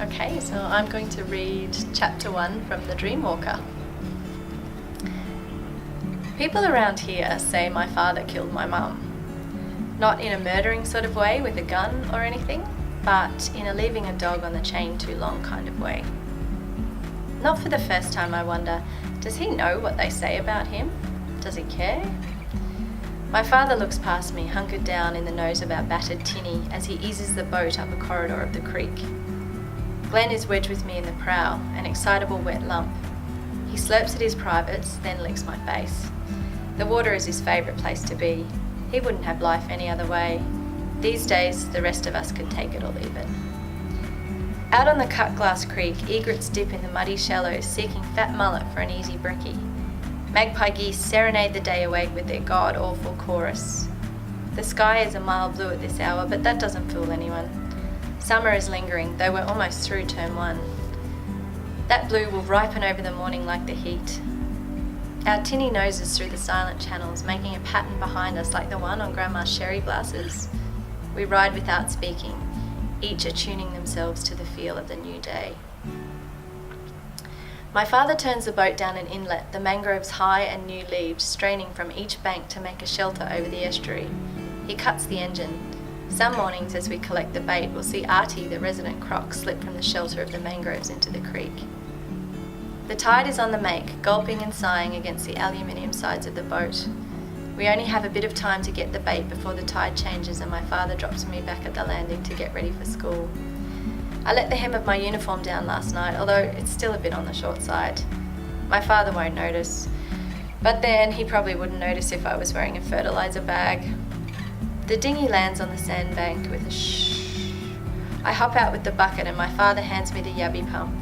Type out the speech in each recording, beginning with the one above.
Okay, so I'm going to read chapter 1 from The Dreamwalker. People around here say my father killed my mum. Not in a murdering sort of way with a gun or anything, but in a leaving a dog on the chain too long kind of way. Not for the first time, I wonder, does he know what they say about him? Does he care? My father looks past me, hunkered down in the nose of our battered tinny as he eases the boat up a corridor of the creek. Glenn is wedged with me in the prow, an excitable wet lump. He slurps at his privates, then licks my face. The water is his favourite place to be. He wouldn't have life any other way. These days, the rest of us could take it or leave it. Out on the cut glass creek, egrets dip in the muddy shallows, seeking fat mullet for an easy brekkie. Magpie geese serenade the day away with their god-awful chorus. The sky is a mild blue at this hour, but that doesn't fool anyone. Summer is lingering, though we're almost through term 1. That blue will ripen over the morning like the heat. Our tinny noses through the silent channels, making a pattern behind us like the one on Grandma's sherry glasses. We ride without speaking, each attuning themselves to the feel of the new day. My father turns the boat down an inlet, the mangroves high and new-leaved, straining from each bank to make a shelter over the estuary. He cuts the engine. Some mornings as we collect the bait, we'll see Artie, the resident croc, slip from the shelter of the mangroves into the creek. The tide is on the make, gulping and sighing against the aluminium sides of the boat. We only have a bit of time to get the bait before the tide changes and my father drops me back at the landing to get ready for school. I let the hem of my uniform down last night, although it's still a bit on the short side. My father won't notice, but then he probably wouldn't notice if I was wearing a fertiliser bag. The dinghy lands on the sandbank with a shh. I hop out with the bucket and my father hands me the yabby pump.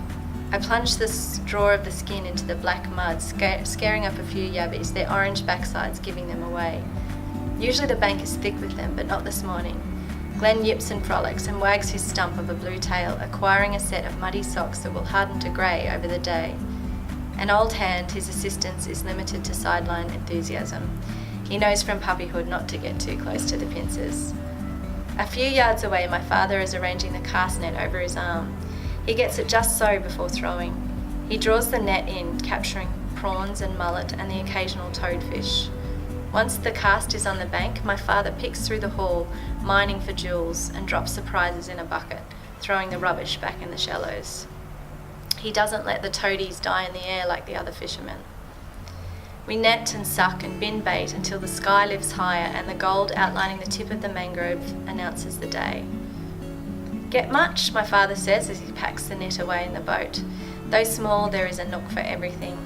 I plunge the straw of the skin into the black mud, scaring up a few yabbies, their orange backsides giving them away. Usually the bank is thick with them, but not this morning. Glenn yips and frolics and wags his stump of a blue tail, acquiring a set of muddy socks that will harden to grey over the day. An old hand, his assistance is limited to sideline enthusiasm. He knows from puppyhood not to get too close to the pincers. A few yards away, my father is arranging the cast net over his arm. He gets it just so before throwing. He draws the net in, capturing prawns and mullet and the occasional toadfish. Once the cast is on the bank, my father picks through the haul, mining for jewels, and drops the prizes in a bucket, throwing the rubbish back in the shallows. He doesn't let the toadies die in the air like the other fishermen. We net and suck and bin bait until the sky lifts higher and the gold outlining the tip of the mangrove announces the day. Get much, my father says as he packs the net away in the boat. Though small, there is a nook for everything.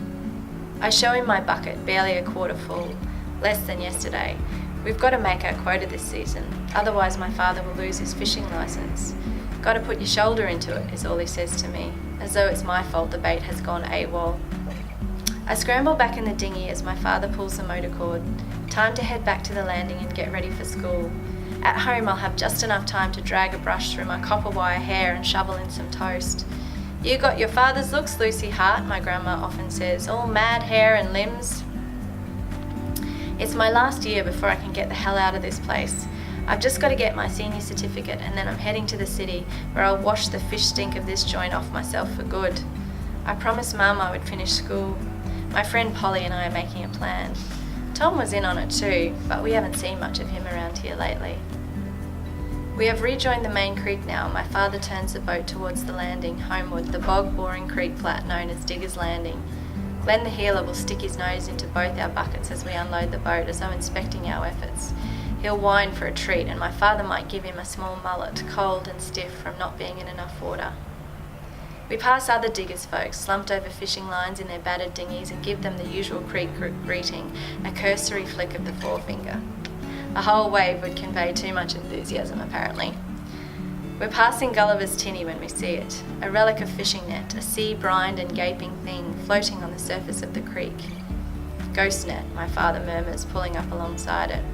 I show him my bucket, barely a quarter full, less than yesterday. We've got to make our quota this season, otherwise my father will lose his fishing licence. Got to put your shoulder into it, is all he says to me, as though it's my fault the bait has gone AWOL. I scramble back in the dinghy as my father pulls the motor cord. Time to head back to the landing and get ready for school. At home I'll have just enough time to drag a brush through my copper wire hair and shovel in some toast. You got your father's looks, Lucy Hart, my grandma often says, all mad hair and limbs. It's my last year before I can get the hell out of this place. I've just got to get my senior certificate and then I'm heading to the city where I'll wash the fish stink of this joint off myself for good. I promised Mum I would finish school. My friend Polly and I are making a plan. Tom was in on it too, but we haven't seen much of him around here lately. We have rejoined the main creek now and my father turns the boat towards the landing, homeward, the bog-boring creek flat known as Digger's Landing. Glenn the healer will stick his nose into both our buckets as we unload the boat as though inspecting our efforts. He'll whine for a treat and my father might give him a small mullet, cold and stiff from not being in enough water. We pass other diggers folks, slumped over fishing lines in their battered dinghies and give them the usual creek greeting, a cursory flick of the forefinger. A whole wave would convey too much enthusiasm apparently. We're passing Gulliver's tinny when we see it, a relic of fishing net, a sea-brined and gaping thing floating on the surface of the creek. Ghost net, my father murmurs, pulling up alongside it.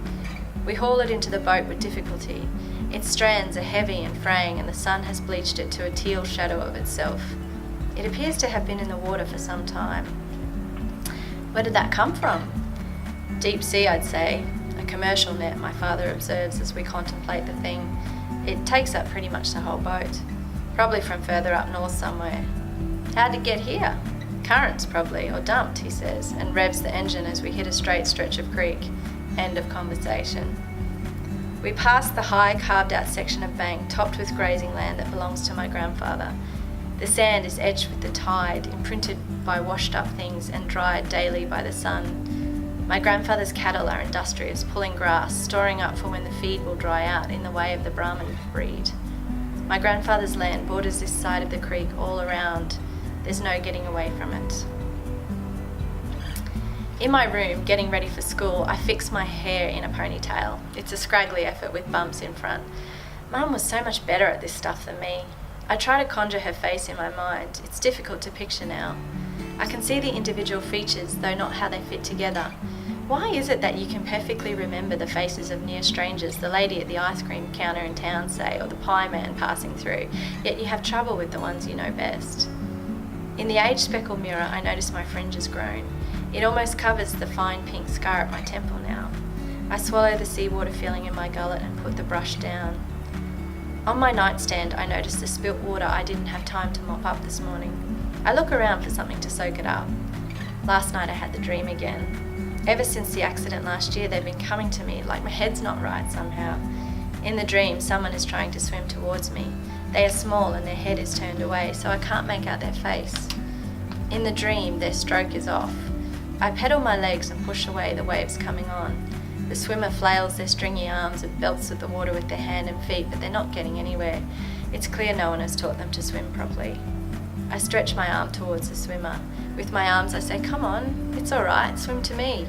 We haul it into the boat with difficulty. Its strands are heavy and fraying and the sun has bleached it to a teal shadow of itself. It appears to have been in the water for some time. Where did that come from? Deep sea, I'd say. A commercial net, my father observes as we contemplate the thing. It takes up pretty much the whole boat. Probably from further up north somewhere. How'd it get here? Currents probably, or dumped, he says, and revs the engine as we hit a straight stretch of creek. End of conversation. We pass the high, carved-out section of bank topped with grazing land that belongs to my grandfather. The sand is edged with the tide, imprinted by washed-up things and dried daily by the sun. My grandfather's cattle are industrious, pulling grass, storing up for when the feed will dry out in the way of the Brahman breed. My grandfather's land borders this side of the creek all around. There's no getting away from it. In my room, getting ready for school, I fix my hair in a ponytail. It's a scraggly effort with bumps in front. Mum was so much better at this stuff than me. I try to conjure her face in my mind. It's difficult to picture now. I can see the individual features, though not how they fit together. Why is it that you can perfectly remember the faces of near strangers, the lady at the ice cream counter in town, say, or the pie man passing through, yet you have trouble with the ones you know best? In the age-speckled mirror, I notice my fringe has grown. It almost covers the fine pink scar at my temple now. I swallow the seawater feeling in my gullet and put the brush down. On my nightstand, I notice the spilt water I didn't have time to mop up this morning. I look around for something to soak it up. Last night I had the dream again. Ever since the accident last year, they've been coming to me like my head's not right somehow. In the dream, someone is trying to swim towards me. They are small and their head is turned away, so I can't make out their face. In the dream, their stroke is off. I pedal my legs and push away the waves coming on. The swimmer flails their stringy arms and belts at the water with their hand and feet, but they're not getting anywhere. It's clear no one has taught them to swim properly. I stretch my arm towards the swimmer. With my arms I say, "Come on, it's all right, swim to me."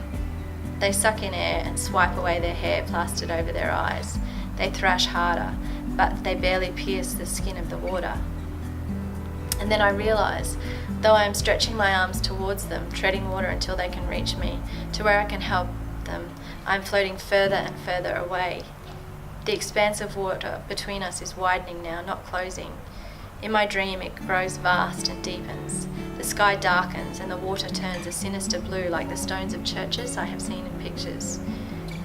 They suck in air and swipe away their hair plastered over their eyes. They thrash harder, but they barely pierce the skin of the water. And then I realise, though I am stretching my arms towards them, treading water until they can reach me, to where I can help them, I'm floating further and further away. The expanse of water between us is widening now, not closing. In my dream it grows vast and deepens. The sky darkens and the water turns a sinister blue like the stones of churches I have seen in pictures.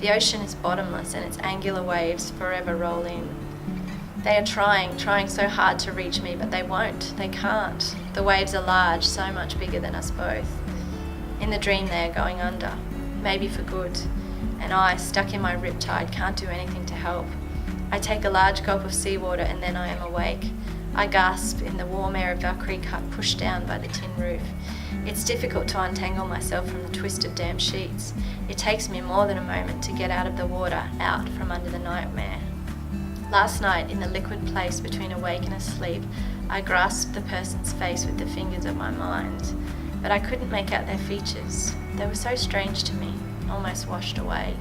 The ocean is bottomless and its angular waves forever roll in. They are trying so hard to reach me, but they won't, they can't. The waves are large, so much bigger than us both. In the dream they are going under, maybe for good, and I, stuck in my riptide, can't do anything to help. I take a large gulp of seawater and then I am awake. I gasp in the warm air of our creek hut pushed down by the tin roof. It's difficult to untangle myself from the twist of damp sheets. It takes me more than a moment to get out of the water, out from under the nightmare. Last night, in the liquid place between awake and asleep, I grasped the person's face with the fingers of my mind, but I couldn't make out their features. They were so strange to me, almost washed away.